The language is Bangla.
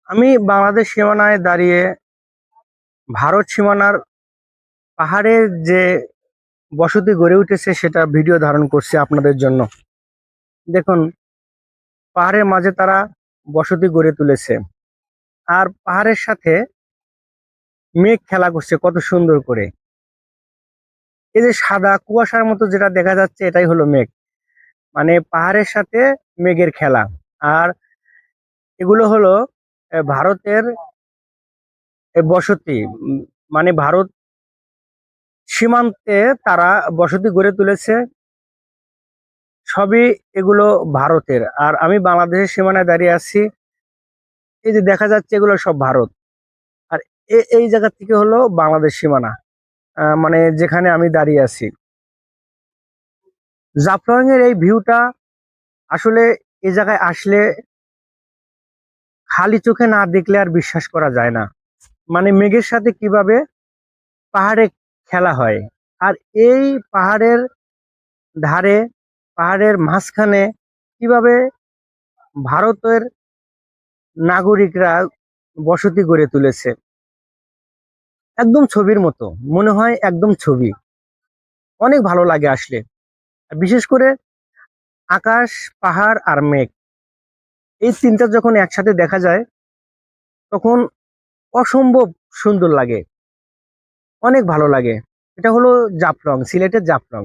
আমি বাংলাদেশ সীমানায় দাঁড়িয়ে ভারত সীমানার পাহাড়ের যে বসতি গড়ে উঠেছে সেটা ভিডিও ধারণ করছি আপনাদের জন্য। দেখুন, পাহাড়ের মাঝে তারা বসতি গড়ে তুলেছে, আর পাহাড়ের সাথে মেঘ খেলা করছে কত সুন্দর করে। এই যে সাদা কুয়াশার মতো যেটা দেখা যাচ্ছে, এটাই হলো মেঘ। মানে পাহাড়ের সাথে মেঘের খেলা। আর এগুলো হলো ভারতের বসতি। মানে ভারত সীমান্তে তারা বসতি গড়ে তুলেছে। সবই এগুলো ভারতের, আর আমি বাংলাদেশের সীমানায় দাঁড়িয়ে আছি। এই যে দেখা যাচ্ছে, এগুলো সব ভারত। আর এই জায়গা থেকে হলো বাংলাদেশ সীমানা, মানে যেখানে আমি দাঁড়িয়ে আছি। জাফলং এর এই ভিউটা আসলে এই জায়গায় আসলে খালি চোখে না দেখলে আর বিশ্বাস করা যায় না। মানে মেঘের সাথে কিভাবে পাহাড়ে খেলা হয়, আর এই পাহাড়ের ধারে, পাহাড়ের মাঝখানে কিভাবে ভারতের নাগরিকরা বসতি গড়ে তুলেছে। একদম ছবির মতো মনে হয়, একদম ছবি। অনেক ভালো লাগে আসলে। আর বিশেষ করে আকাশ, পাহাড় আর মেঘ, এই তিনটা যখন একসাথে দেখা যায় তখন অসম্ভব সুন্দর লাগে, অনেক ভালো লাগে। এটা হলো জাফলং, সিলেটের জাফলং।